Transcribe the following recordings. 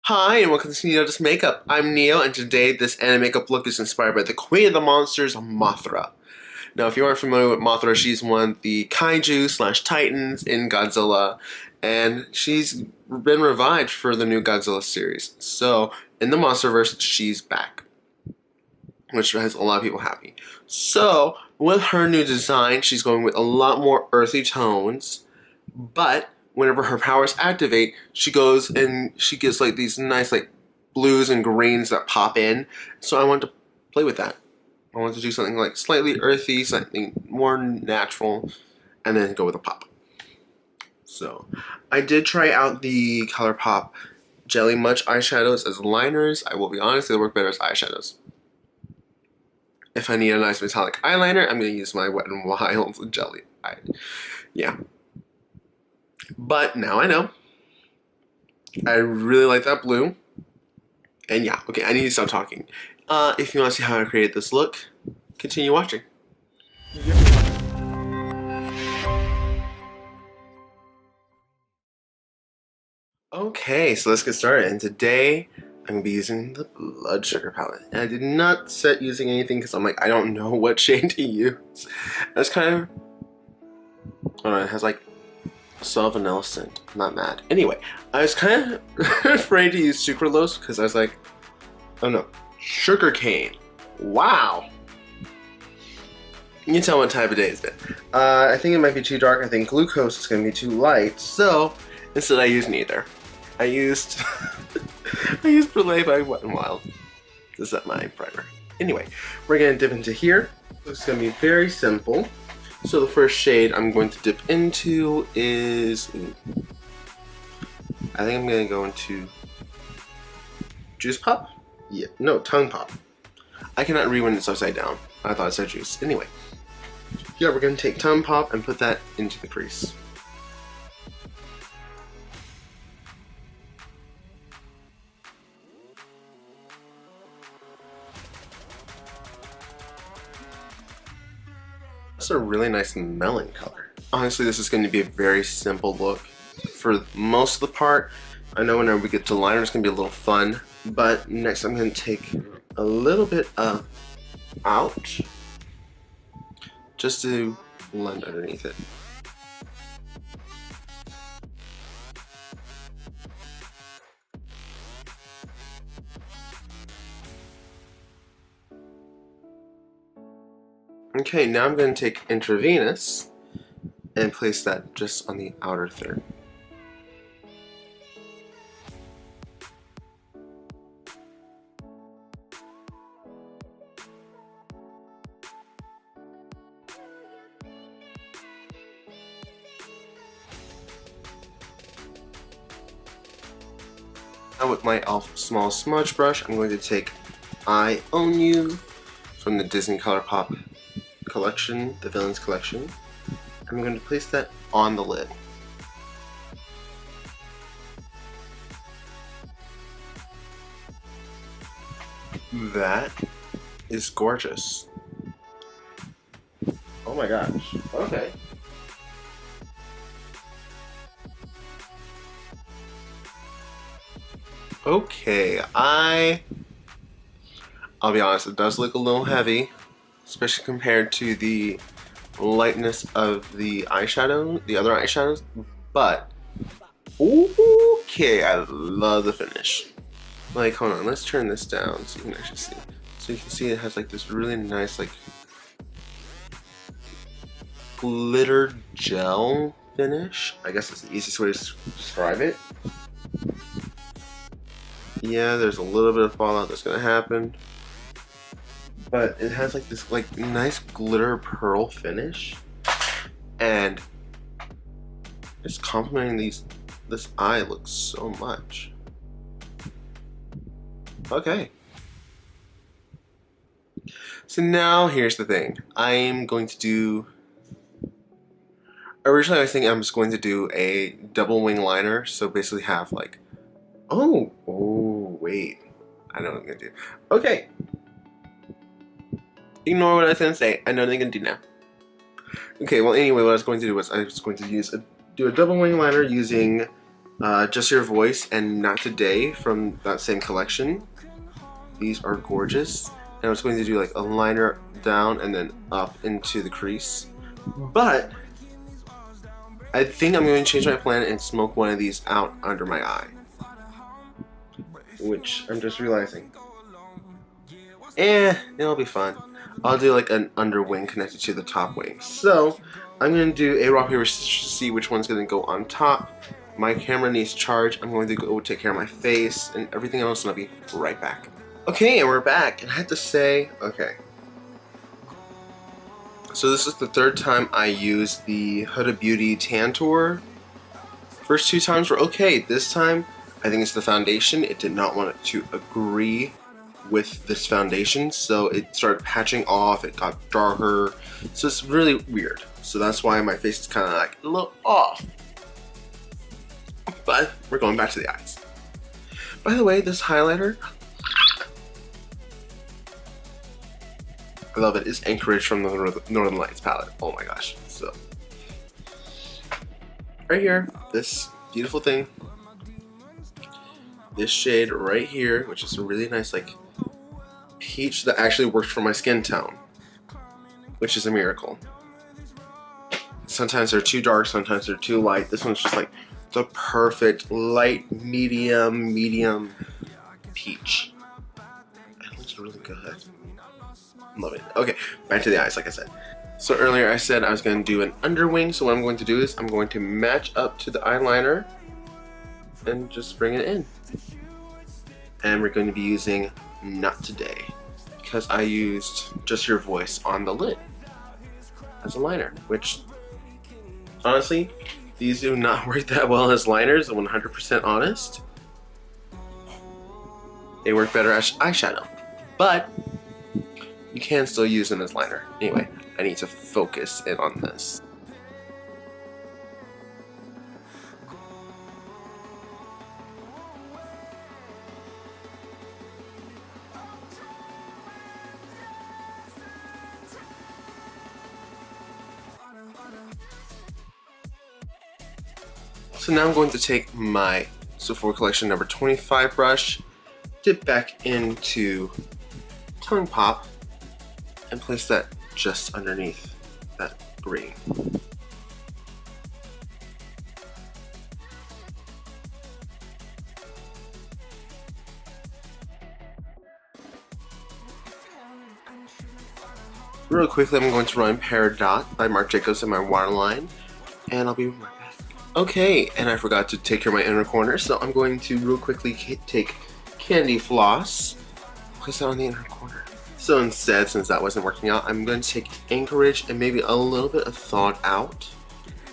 Hi, and welcome to Neo Just Makeup. I'm Neo, and today this anime makeup look is inspired by the Queen of the Monsters, Mothra. Now, if you aren't familiar with Mothra, she's one of the kaiju slash titans in Godzilla, and she's been revived for the new Godzilla series. So, in the MonsterVerse, she's back, which has a lot of people happy. So, with her new design, she's going with a lot more earthy tones, but whenever her powers activate, she goes and she gets like these nice like blues and greens that pop in. So I want to play with that. I want to do something like slightly earthy, something more natural, and then go with a pop. So I did try out the ColourPop Jelly Much eyeshadows as liners. I will be honest, they work better as eyeshadows. If I need a nice metallic eyeliner, I'm going to use my Wet n Wild Jelly. Yeah. But now I know. I really like that blue. And yeah, okay, I need to stop talking. If you want to see how I created this look, continue watching. Okay, so let's get started. And today, I'm going to be using the Blood Sugar palette. And I did not set using anything because I'm like, I don't know what shade to use. That's kind of... I don't know, it has like soft vanilla scent. I'm not mad. Anyway, I was kind of afraid to use sucralose because I was like, oh no, sugar cane. Wow. You can tell what type of day it's been. I think it might be too dark. I think glucose is going to be too light. So instead, I used neither. I used I used Brulee by Wet n Wild to set my primer. Anyway, we're going to dip into here. It's going to be very simple. So the first shade I'm going to dip into is, I think I'm going to go into Juice Pop? Yeah, no, Tongue Pop. I cannot read when it's upside down. I thought it said juice. Anyway, yeah, we're going to take Tongue Pop and put that into the crease. That's a really nice melon color. Honestly, this is going to be a very simple look for most of the part. I know whenever we get to liner, it's going to be a little fun, but next I'm going to take a little bit of Ouch just to blend underneath it. Okay, now I'm going to take Intravenous and place that just on the outer third. Now with my e.l.f. small smudge brush, I'm going to take I Own You from the Disney ColourPop collection, the Villains collection. I'm going to place that on the lid. That is gorgeous. Oh my gosh. Okay. Okay, I'll be honest, it does look a little heavy, especially compared to the lightness of the eyeshadow, the other eyeshadows, but okay, I love the finish. Like, hold on, let's turn this down so you can actually see. So you can see it has like this really nice like glitter gel finish. I guess that's the easiest way to describe it. Yeah, there's a little bit of fallout that's gonna happen, but it has like this like nice glitter pearl finish, and it's complementing this eye looks so much. Okay. So now here's the thing. I'm going to do. Originally, I was thinking I'm just going to do a double wing liner, so basically have like. Oh, wait. I know what I'm gonna do. Okay. Ignore what I was gonna say. I know what I'm gonna do now. Okay, well, anyway, what I was going to do was I was going to do a double wing liner using Just Your Voice and Not Today from that same collection. These are gorgeous. And I was going to do like a liner down and then up into the crease. But I think I'm going to change my plan and smoke one of these out under my eye. Which I'm just realizing. It'll be fun. I'll do like an under wing connected to the top wing. So I'm going to do a rock, paper, scissors to see which one's going to go on top. My camera needs charge. I'm going to go take care of my face and everything else, and I'll be right back. Okay, and we're back. And I have to say, okay. So this is the third time I used the Huda Beauty Tan Tour. First two times were okay. This time, I think it's the foundation. It did not want it to agree with this foundation, so it started patching off. It got darker, so it's really weird. So that's why my face is kind of like a little off. But we're going back to the eyes. By the way, this highlighter, I love it. It's Anchorage from the Northern Lights palette. Oh my gosh. So right here, this beautiful thing, this shade right here, which is a really nice like peach that actually works for my skin tone, which is a miracle. Sometimes they're too dark, sometimes they're too light. This one's just like the perfect light, medium peach. It looks really good. Love it. Okay, back to the eyes, like I said. So earlier I said I was going to do an underwing, so what I'm going to do is I'm going to match up to the eyeliner and just bring it in. And we're going to be using Not Today, because I used Just Your Voice on the lid as a liner, which honestly, these do not work that well as liners, I'm 100% honest. They work better as eyeshadow, but you can still use them as liner. Anyway, I need to focus in on this. So now I'm going to take my Sephora Collection number 25 brush, dip back into Tongue Pop, and place that just underneath that green. Real quickly, I'm going to run Peridot by Marc Jacobs in my waterline, and I'll be right back. Okay, and I forgot to take care of my inner corner, so I'm going to real quickly take Candy Floss, place that on the inner corner. So instead, since that wasn't working out, I'm going to take Anchorage and maybe a little bit of Thawed Out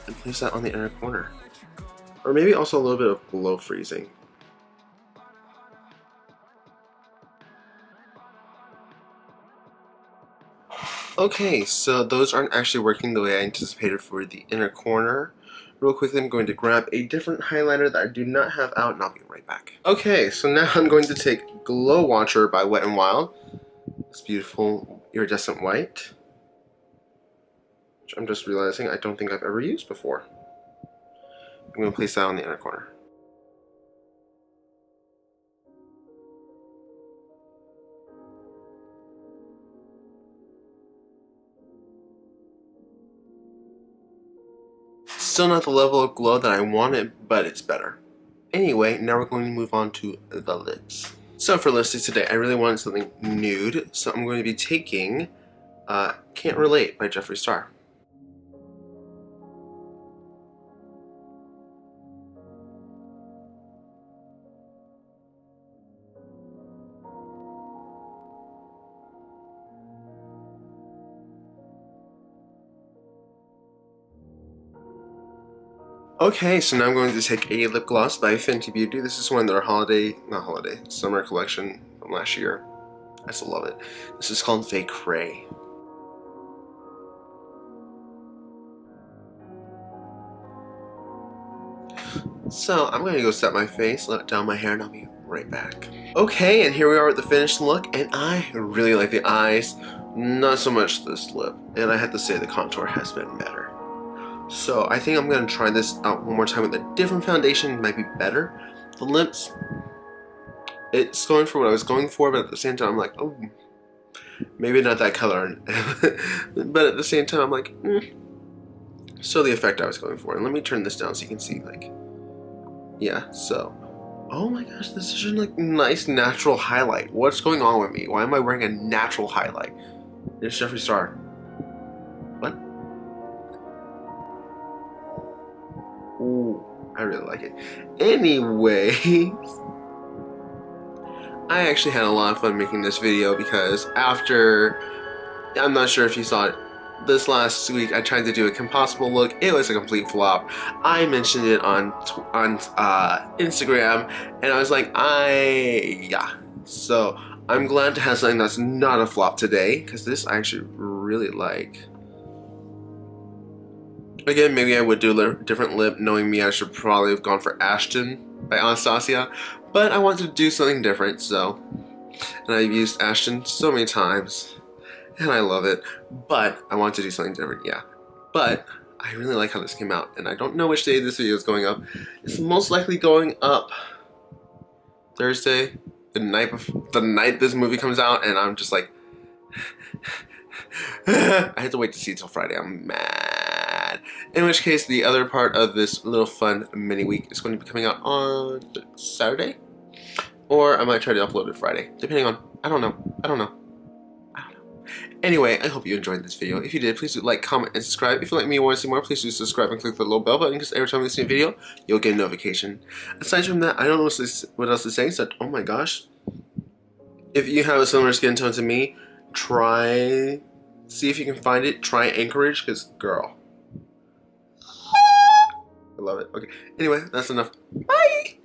and place that on the inner corner. Or maybe also a little bit of Glow Freezing. Okay, so those aren't actually working the way I anticipated for the inner corner. Real quickly, I'm going to grab a different highlighter that I do not have out, and I'll be right back. Okay, so now I'm going to take Glow Watcher by Wet n Wild. This beautiful iridescent white, which I'm just realizing I don't think I've ever used before. I'm going to place that on the inner corner. Still not the level of glow that I wanted, but it's better. Anyway, now we're going to move on to the lids. So for lipstick today, I really wanted something nude, so I'm going to be taking Can't Relate by Jeffree Star. Okay, so now I'm going to take a lip gloss by Fenty Beauty. This is one of their summer collection from last year. I still love it. This is called Fake Ray. So I'm going to go set my face, let down my hair, and I'll be right back. Okay, and here we are with the finished look, and I really like the eyes, not so much this lip. And I have to say the contour has been better. So I think I'm going to try this out one more time with a different foundation. It might be better. The lips, it's going for what I was going for, but at the same time I'm like, oh, maybe not that color. But at the same time I'm like, still the effect I was going for. And let me turn this down so you can see, like, yeah, so. Oh my gosh, this is like nice natural highlight. What's going on with me? Why am I wearing a natural highlight? It's Jeffree Star. What? Ooh, I really like it. Anyways, I actually had a lot of fun making this video because after, I'm not sure if you saw it, this last week I tried to do a composable look. It was a complete flop. I mentioned it on Instagram, and I was like, yeah. So I'm glad to have something that's not a flop today, because this I actually really like. Again, maybe I would do a different lip. Knowing me, I should probably have gone for Ashton by Anastasia, but I wanted to do something different, so. And I've used Ashton so many times, and I love it, but I want to do something different, yeah. But I really like how this came out, and I don't know which day this video is going up. It's most likely going up Thursday, the night this movie comes out, and I'm just like, I have to wait to see it till Friday. I'm mad. In which case, the other part of this little fun mini week is going to be coming out on Saturday, or I might try to upload it Friday, depending on, I don't know. Anyway, I hope you enjoyed this video. If you did, please do like, comment, and subscribe. If you like me and want to see more, please do subscribe and click the little bell button, because every time we see a video, you'll get a notification. Aside from that, I don't know what else to say, so oh my gosh. If you have a similar skin tone to me, see if you can find it. Try Anchorage, because girl, I love it. Okay, anyway, that's enough. Bye!